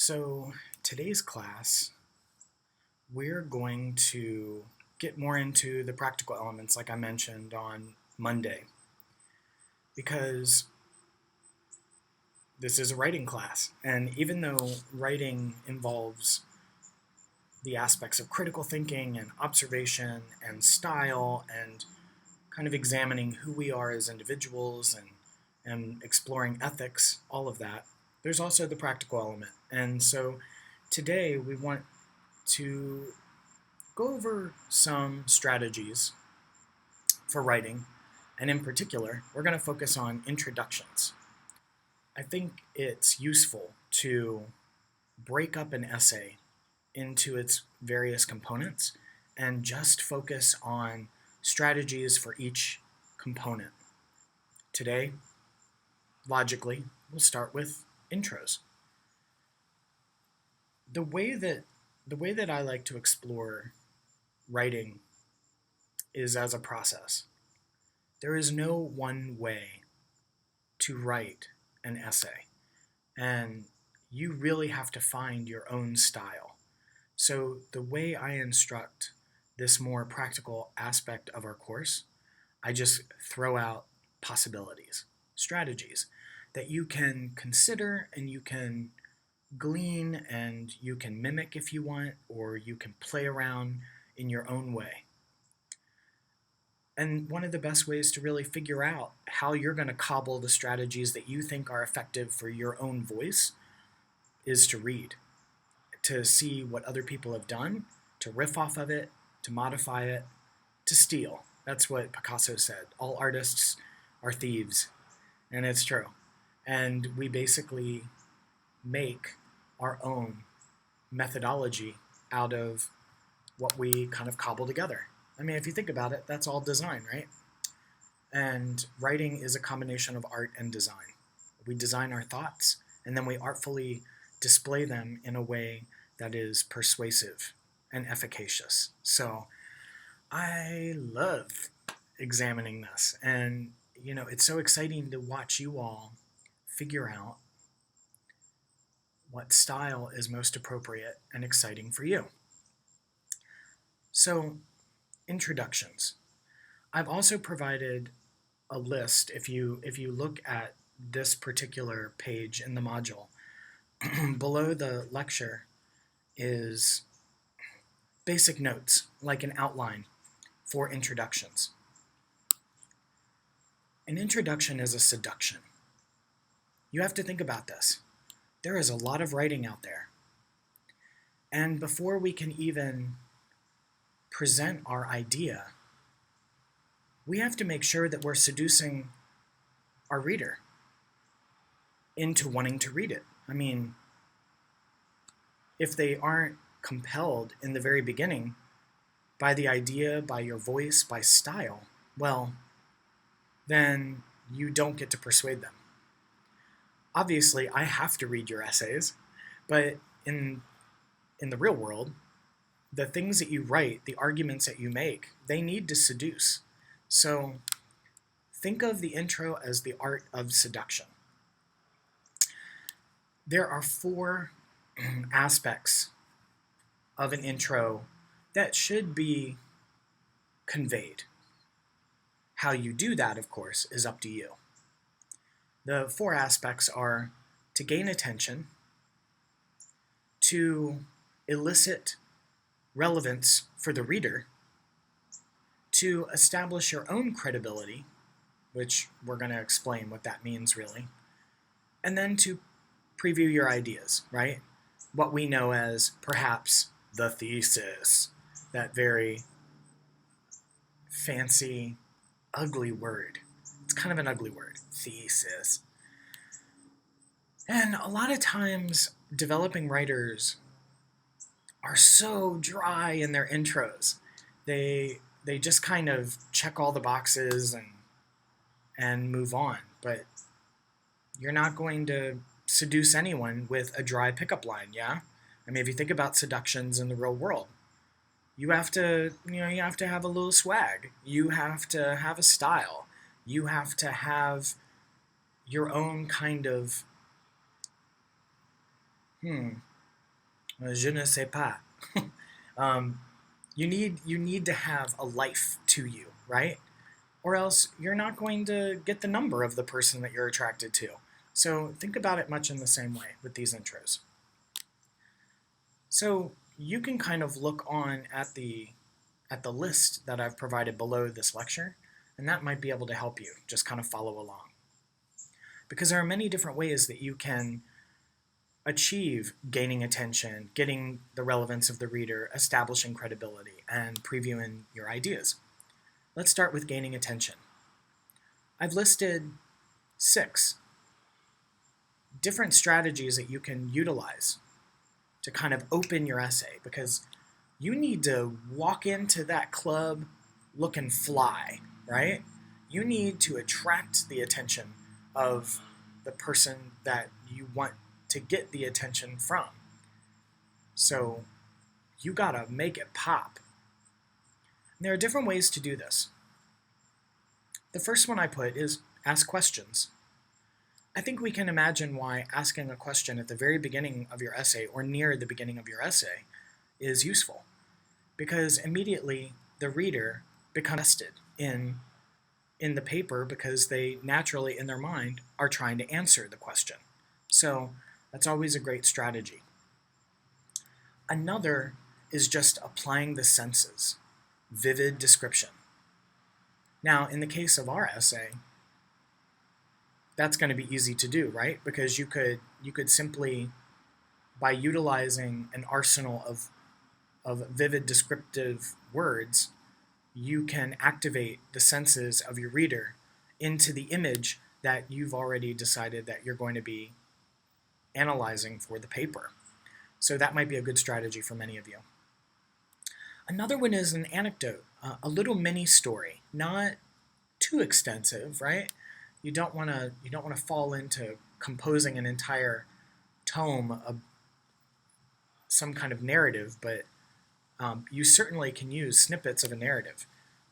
So today's class, we're going to get more into the practical elements like I mentioned on Monday, because this is a writing class. And even though writing involves the aspects of critical thinking and observation and style and kind of examining who we are as individuals and exploring ethics, all of that, there's also the practical element. And so today we want to go over some strategies for writing, and in particular, we're going to focus on introductions. I think it's useful to break up an essay into its various components and just focus on strategies for each component. Today, logically, we'll start with intros. The way that I like to explore writing is as a process. There is no one way to write an essay, and you really have to find your own style. So the way I instruct this more practical aspect of our course, I just throw out possibilities, strategies that you can consider and you can glean and you can mimic if you want, or you can play around in your own way. And one of the best ways to really figure out how you're going to cobble the strategies that you think are effective for your own voice is to read, to see what other people have done, to riff off of it, to modify it, to steal. That's what Picasso said. All artists are thieves. And it's true. And we basically make our own methodology out of what we kind of cobble together. I mean, if you think about it, that's all design, right? And writing is a combination of art and design. We design our thoughts, and then we artfully display them in a way that is persuasive and efficacious. So I love examining this, and it's so exciting to watch you all figure out what style is most appropriate and exciting for you. So, introductions. I've also provided a list. If you look at this particular page in the module, below the lecture is basic notes, like an outline for introductions. An introduction is a seduction. You have to think about this. There is a lot of writing out there. And before we can even present our idea, we have to make sure that we're seducing our reader into wanting to read it. I mean, if they aren't compelled in the very beginning by the idea, by your voice, by style, well, then you don't get to persuade them. Obviously, I have to read your essays, but in the real world, the things that you write, the arguments that you make, they need to seduce. So think of the intro as the art of seduction. There are 4 aspects of an intro that should be conveyed. How you do that, of course, is up to you. The 4 aspects are to gain attention, to elicit relevance for the reader, to establish your own credibility, which we're going to explain what that means really, and then to preview your ideas, right? What we know as perhaps the thesis, that very fancy, ugly word. It's kind of an ugly word, thesis. And a lot of times, developing writers are so dry in their intros. They just kind of check all the boxes and move on. But you're not going to seduce anyone with a dry pickup line, yeah? I mean, if you think about seductions in the real world, you have to have a little swag. You have to have a style. You have to have your own kind of Je ne sais pas. um, you need to have a life to you, right? Or else you're not going to get the number of the person that you're attracted to. So think about it much in the same way with these intros. So you can kind of look on at the list that I've provided below this lecture, and that might be able to help you just kind of follow along. Because there are many different ways that you can achieve gaining attention, getting the relevance of the reader, establishing credibility, and previewing your ideas. Let's start with gaining attention. I've listed 6 different strategies that you can utilize to kind of open your essay, because you need to walk into that club looking fly, right? You need to attract the attention of the person that you want to get the attention from. So you gotta make it pop. And there are different ways to do this. The first one I put is ask questions. I think we can imagine why asking a question at the very beginning of your essay or near the beginning of your essay is useful, because immediately the reader becomes invested in the paper because they naturally in their mind are trying to answer the question. So that's always a great strategy. Another is just applying the senses, vivid description. Now, in the case of our essay, that's going to be easy to do, right? Because you could simply, by utilizing an arsenal of vivid descriptive words, you can activate the senses of your reader into the image that you've already decided that you're going to be analyzing for the paper. So that might be a good strategy for many of you. Another one is an anecdote, a little mini story, not too extensive, right? You don't want to fall into composing an entire tome of some kind of narrative, but you certainly can use snippets of a narrative.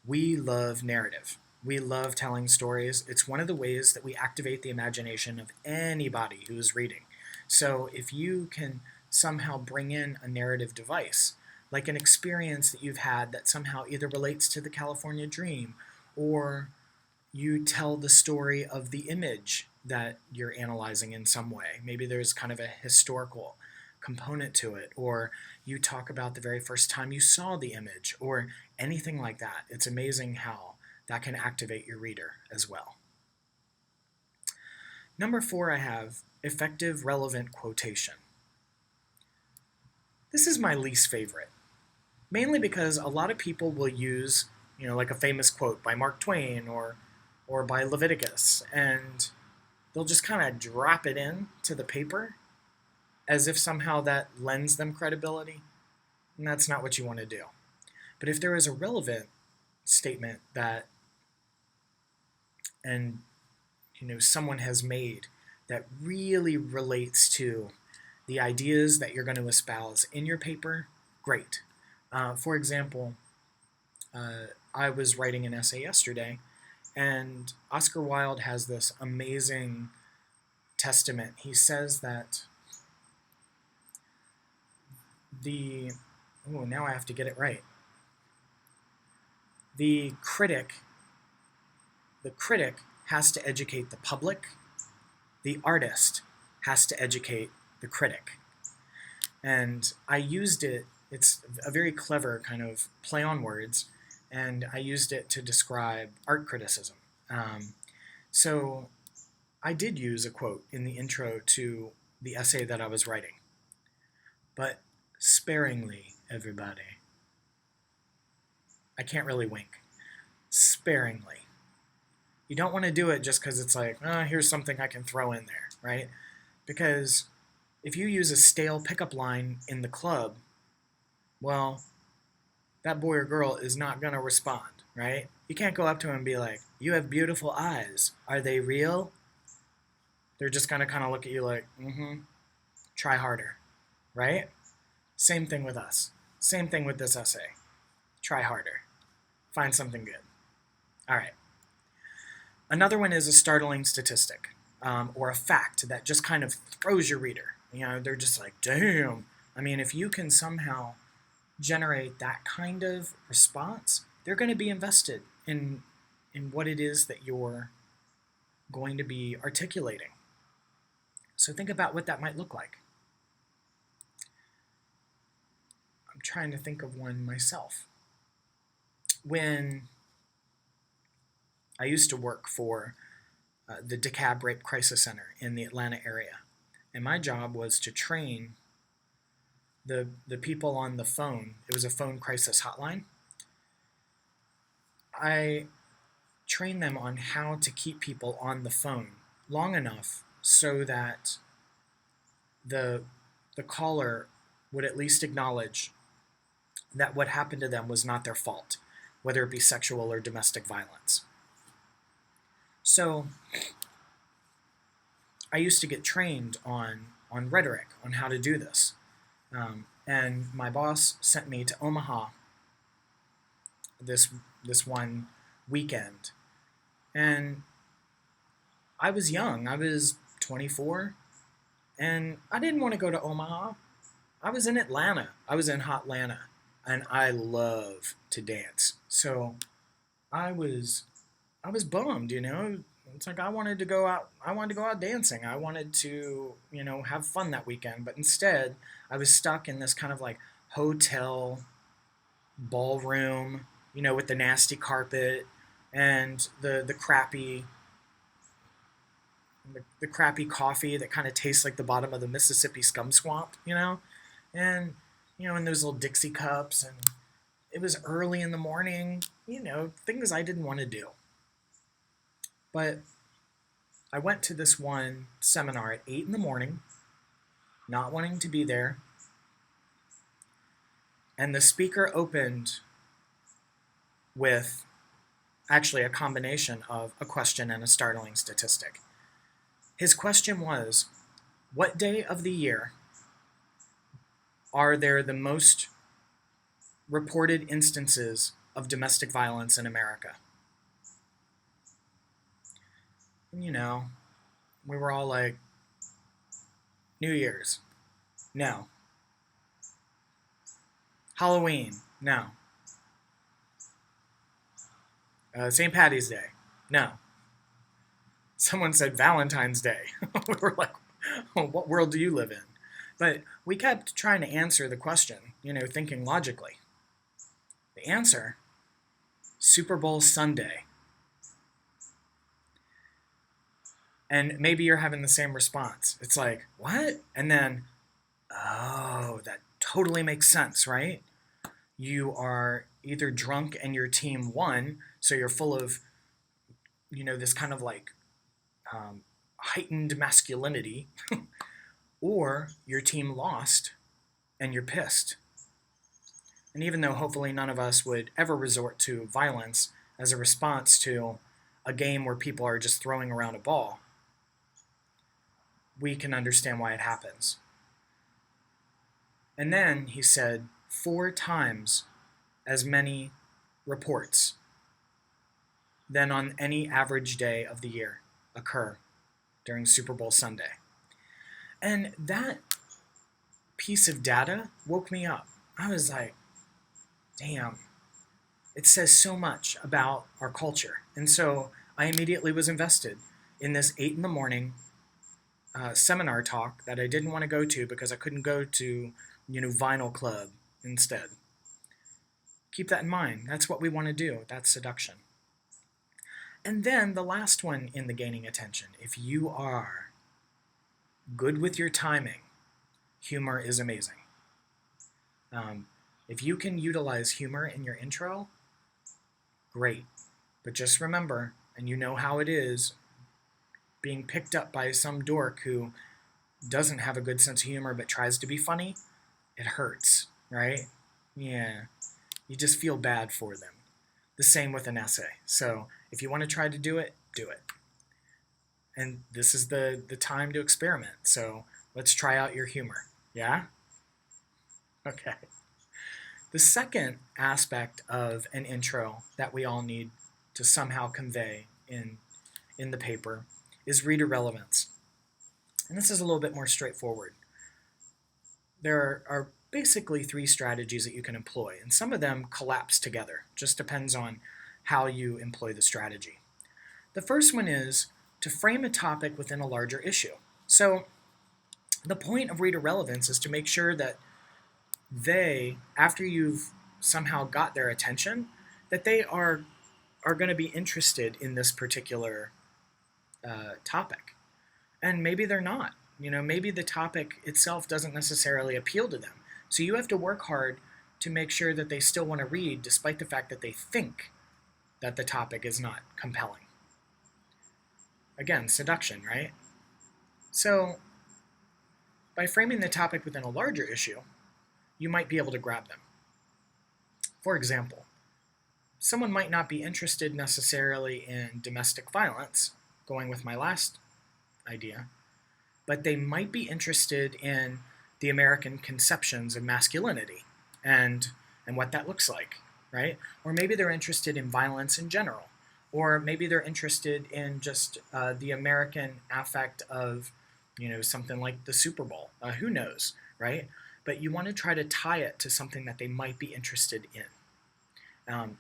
We love narrative. We love telling stories. It's one of the ways that we activate the imagination of anybody who is reading. So if you can somehow bring in a narrative device, like an experience that you've had that somehow either relates to the California Dream, or you tell the story of the image that you're analyzing in some way. Maybe there's kind of a historical component to it, or you talk about the very first time you saw the image, or anything like that. It's amazing how that can activate your reader as well. Number 4, I have effective relevant quotation. This is my least favorite, mainly because a lot of people will use, like a famous quote by Mark Twain or by Leviticus, and they'll just kind of drop it in to the paper as if somehow that lends them credibility, and that's not what you want to do. But if there is a relevant statement that someone has made that really relates to the ideas that you're going to espouse in your paper, great. For example, I was writing an essay yesterday, and Oscar Wilde has this amazing testament. He says that now I have to get it right. The critic has to educate the public. The artist has to educate the critic. And I used it, it's a very clever kind of play on words, and I used it to describe art criticism. So I did use a quote in the intro to the essay that I was writing, but sparingly, everybody. I can't really wink. Sparingly. You don't want to do it just because it's like, here's something I can throw in there, right? Because if you use a stale pickup line in the club, well, that boy or girl is not going to respond, right? You can't go up to him and be like, you have beautiful eyes. Are they real? They're just going to kind of look at you like, try harder, right? Same thing with us. Same thing with this essay. Try harder. Find something good. All right. Another one is a startling statistic or a fact that just kind of throws your reader. They're just like, damn, I mean, if you can somehow generate that kind of response, they're going to be invested in what it is that you're going to be articulating. So think about what that might look like. I'm trying to think of one myself. When I used to work for the DeKalb Rape Crisis Center in the Atlanta area, and my job was to train the people on the phone. It was a phone crisis hotline. I trained them on how to keep people on the phone long enough so that the caller would at least acknowledge that what happened to them was not their fault, whether it be sexual or domestic violence. So I used to get trained on rhetoric, on how to do this. And my boss sent me to Omaha this one weekend. And I was young. I was 24. And I didn't want to go to Omaha. I was in Atlanta. I was in hot Atlanta. And I love to dance. So I was bummed, you know. It's like I wanted to go out dancing. I wanted to, you know, have fun that weekend. But instead, I was stuck in this kind of like hotel ballroom, you know, with the nasty carpet and the crappy coffee that kind of tastes like the bottom of the Mississippi scum swamp, you know? And, you know, in those little Dixie cups, and it was early in the morning, you know, things I didn't want to do. But I went to this one seminar at 8 in the morning, not wanting to be there, and the speaker opened with actually a combination of a question and a startling statistic. His question was, what day of the year are there the most reported instances of domestic violence in America? And, you know, we were all like, New Year's, no. Halloween, no. St. Patty's Day, no. Someone said Valentine's Day. We were like, oh, what world do you live in? But we kept trying to answer the question, you know, thinking logically. The answer, Super Bowl Sunday. And maybe you're having the same response. It's like, what? And then, oh, that totally makes sense, right? You are either drunk and your team won, so you're full of, you know, this kind of like heightened masculinity, or your team lost and you're pissed. And even though hopefully none of us would ever resort to violence as a response to a game where people are just throwing around a ball, we can understand why it happens. And then he said 4 times as many reports than on any average day of the year occur during Super Bowl Sunday. And that piece of data woke me up. I was like, damn, it says so much about our culture. And so I immediately was invested in this 8 in the morning seminar talk that I didn't want to go to because I couldn't go to, you know, Vinyl Club instead. Keep that in mind. That's what we want to do. That's seduction. And then the last one in the gaining attention. If you are good with your timing, humor is amazing. If you can utilize humor in your intro, great. But just remember, and you know how it is, being picked up by some dork who doesn't have a good sense of humor but tries to be funny, it hurts, right? Yeah. You just feel bad for them. The same with an essay. So if you want to try to do it, do it. And this is the time to experiment. So let's try out your humor. Yeah? Okay. The second aspect of an intro that we all need to somehow convey in the paper is reader relevance. And this is a little bit more straightforward. there are basically three strategies that you can employ, and some of them collapse together. Just depends on how you employ the strategy. The first one is to frame a topic within a larger issue. So the point of reader relevance is to make sure that they, after you've somehow got their attention, that they are going to be interested in this particular topic. And maybe they're not. Maybe the topic itself doesn't necessarily appeal to them. So you have to work hard to make sure that they still want to read, despite the fact that they think that the topic is not compelling. Again, seduction, right? So by framing the topic within a larger issue, you might be able to grab them. For example, someone might not be interested necessarily in domestic violence, going with my last idea, but they might be interested in the American conceptions of masculinity and what that looks like, right? Or maybe they're interested in violence in general, or maybe they're interested in just the American affect of, something like the Super Bowl. Who knows, right? But you want to try to tie it to something that they might be interested in.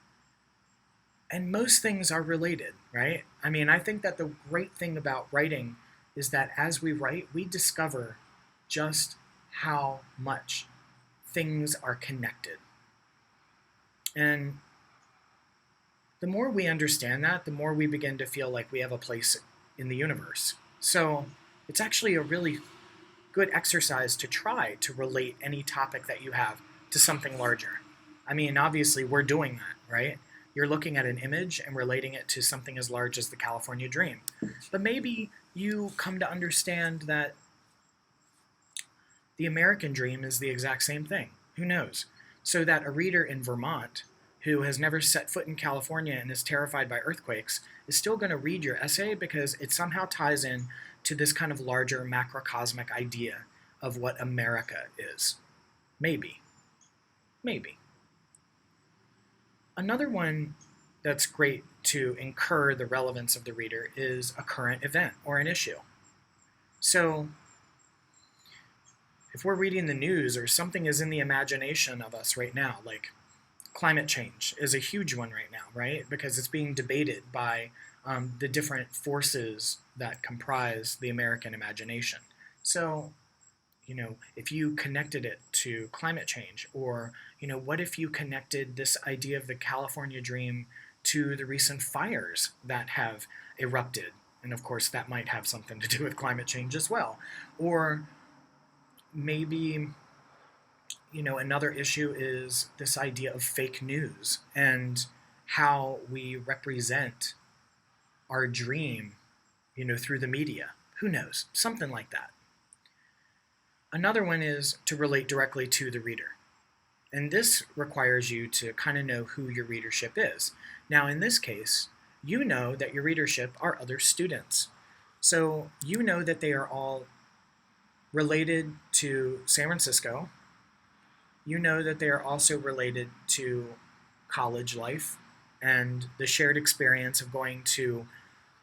And most things are related, right? I mean, I think that the great thing about writing is that as we write, we discover just how much things are connected. And the more we understand that, the more we begin to feel like we have a place in the universe. So it's actually a really good exercise to try to relate any topic that you have to something larger. I mean, obviously, we're doing that, right? You're looking at an image and relating it to something as large as the California Dream. But maybe you come to understand that the American Dream is the exact same thing. Who knows? So that a reader in Vermont who has never set foot in California and is terrified by earthquakes is still going to read your essay because it somehow ties in to this kind of larger macrocosmic idea of what America is. Maybe. Maybe. Another one that's great to incur the relevance of the reader is a current event or an issue. So if we're reading the news or something is in the imagination of us right now, like climate change is a huge one right now, right? Because it's being debated by the different forces that comprise the American imagination. So, if you connected it to climate change, or, what if you connected this idea of the California Dream to the recent fires that have erupted? And of course, that might have something to do with climate change as well. Or maybe, another issue is this idea of fake news and how we represent our dream, through the media. Who knows? Something like that. Another one is to relate directly to the reader. And this requires you to kind of know who your readership is. Now, in this case, you know that your readership are other students. So you know that they are all related to San Francisco. You know that they are also related to college life and the shared experience of going to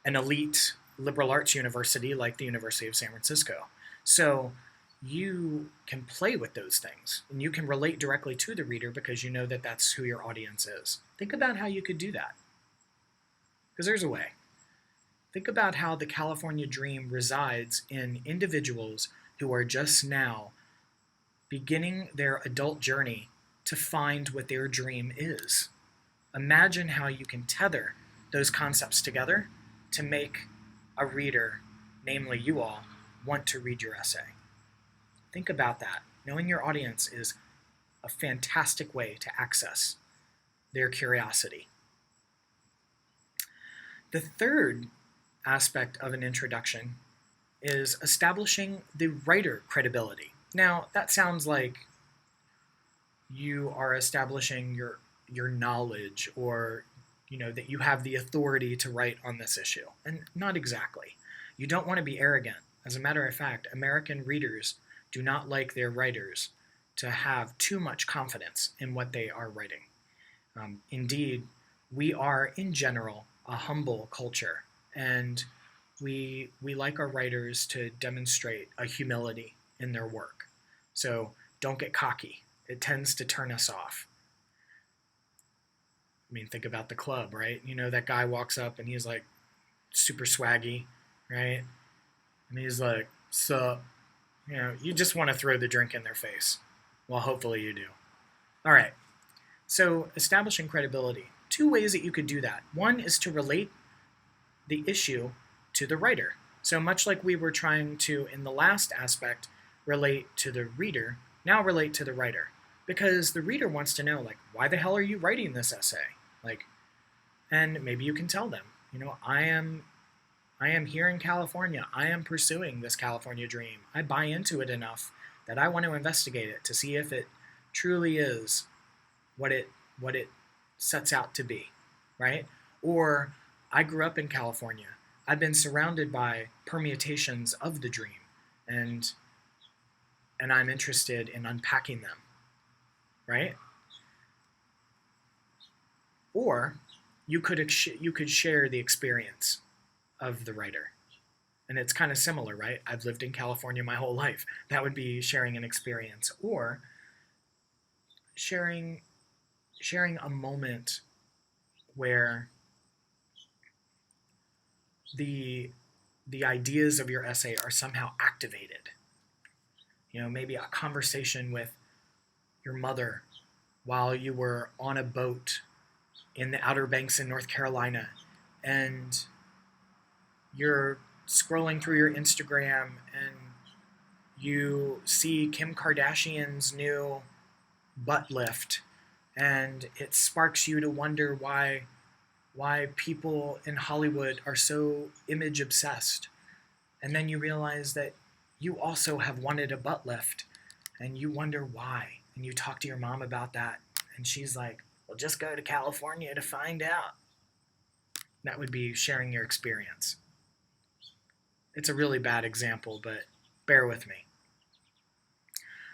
an elite liberal arts university like the University of San Francisco. So you can play with those things and you can relate directly to the reader because you know that that's who your audience is. Think about how you could do that. Because there's a way. Think about how the California Dream resides in individuals who are just now beginning their adult journey to find what their dream is. Imagine how you can tether those concepts together to make a reader, namely you all, want to read your essay. Think about that. Knowing your audience is a fantastic way to access their curiosity. The third aspect of an introduction is establishing the writer credibility. Now, that sounds like you are establishing your knowledge or that you have the authority to write on this issue. And not exactly. You don't want to be arrogant. As a matter of fact, American readers do not like their writers to have too much confidence in what they are writing. Indeed, we are, in general, a humble culture, and we like our writers to demonstrate a humility in their work. So don't get cocky. It tends to turn us off. I mean, think about the club, right? You know, that guy walks up and he's like super swaggy, right? And he's like, sup? You know, you just want to throw the drink in their face. Well, hopefully you do. All right. So establishing credibility. Two ways that you could do that. One is to relate the issue to the writer. So much like we were trying to, in the last aspect, relate to the reader, now relate to the writer. Because the reader wants to know, like, why the hell are you writing this essay? Like, and maybe you can tell them, you know, I am here in California. I am pursuing this California dream. I buy into it enough that I want to investigate it to see if it truly is what it sets out to be, right? Or I grew up in California. I've been surrounded by permutations of the dream, and I'm interested in unpacking them, right? Or you could share the experience of the writer. And it's kind of similar, right? I've lived in California my whole life. That would be sharing an experience. Or sharing a moment where the ideas of your essay are somehow activated. You know, maybe a conversation with your mother while you were on a boat in the Outer Banks in North Carolina, and you're scrolling through your Instagram and you see Kim Kardashian's new butt lift, and it sparks you to wonder why people in Hollywood are so image obsessed. And then you realize that you also have wanted a butt lift, and you wonder why. And you talk to your mom about that, and she's like, well, just go to California to find out. That would be sharing your experience. It's a really bad example, but bear with me.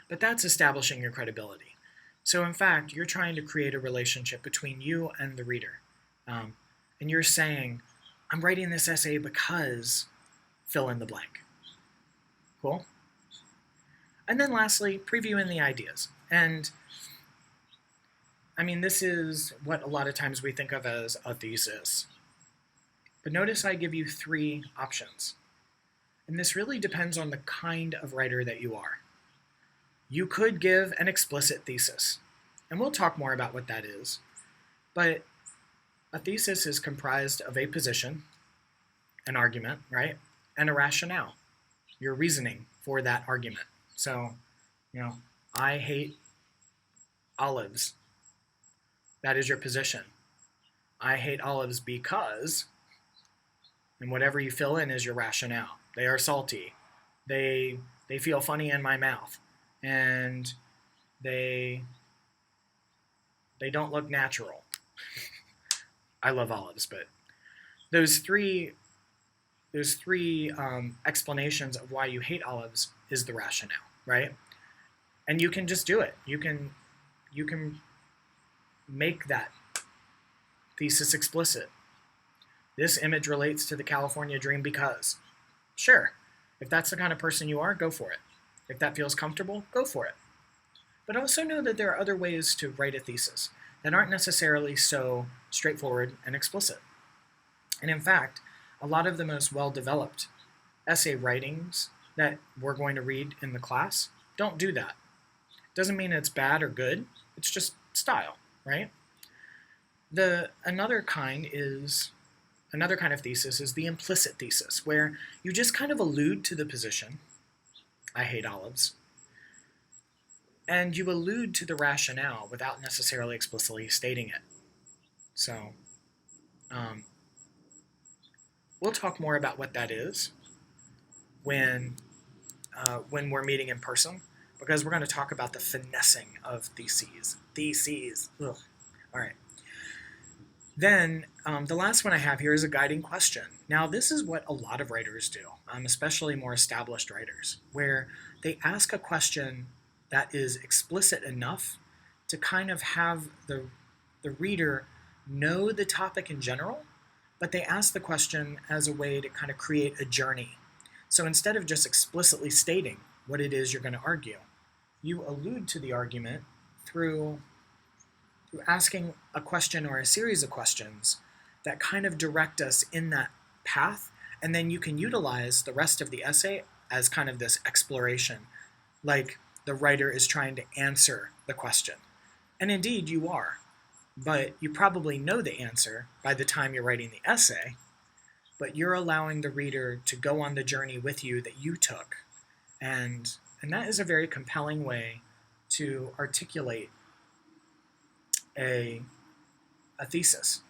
But that's establishing your credibility. So in fact, you're trying to create a relationship between you and the reader. And you're saying, I'm writing this essay because fill in the blank. Cool? And then lastly, previewing the ideas. And I mean, this is what a lot of times we think of as a thesis. But notice I give you 3 options. And this really depends on the kind of writer that you are. You could give an explicit thesis. And we'll talk more about what that is. But a thesis is comprised of a position, an argument, right? And a rationale. Your reasoning for that argument. So, you know, I hate olives. That is your position. I hate olives because, and whatever you fill in is your rationale. They are salty. They feel funny in my mouth. And they don't look natural. I love olives, but those three explanations of why you hate olives is the rationale, right? And you can just do it. You can make that thesis explicit. This image relates to the California dream because, sure, if that's the kind of person you are, go for it. If that feels comfortable, go for it. But also know that there are other ways to write a thesis that aren't necessarily so straightforward and explicit. And in fact, a lot of the most well-developed essay writings that we're going to read in the class don't do that. Doesn't mean it's bad or good, it's just style, right? Another kind of thesis is the implicit thesis, where you just kind of allude to the position, I hate olives, and you allude to the rationale without necessarily explicitly stating it. So, we'll talk more about what that is when we're meeting in person, because we're going to talk about the finessing of theses. Ugh. All right. Then the last one I have here is a guiding question. Now, this is what a lot of writers do, especially more established writers, where they ask a question that is explicit enough to kind of have the reader know the topic in general, but they ask the question as a way to kind of create a journey. So instead of just explicitly stating what it is you're going to argue, you allude to the argument through asking a question or a series of questions that kind of direct us in that path, and then you can utilize the rest of the essay as kind of this exploration, like the writer is trying to answer the question. And indeed, you are, but you probably know the answer by the time you're writing the essay, but you're allowing the reader to go on the journey with you that you took. And that is a very compelling way to articulate a thesis,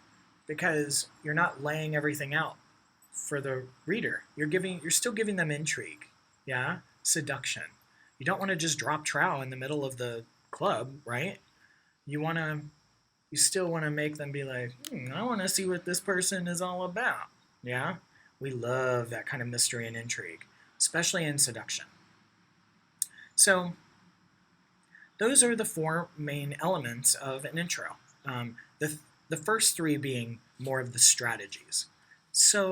because you're not laying everything out for the reader. You're still giving them intrigue, yeah, seduction. You don't want to just drop trow in the middle of the club, right? You still want to make them be like, I want to see what this person is all about. Yeah, we love that kind of mystery and intrigue, especially in seduction. So those are the four main elements of an intro. The first three being more of the strategies. So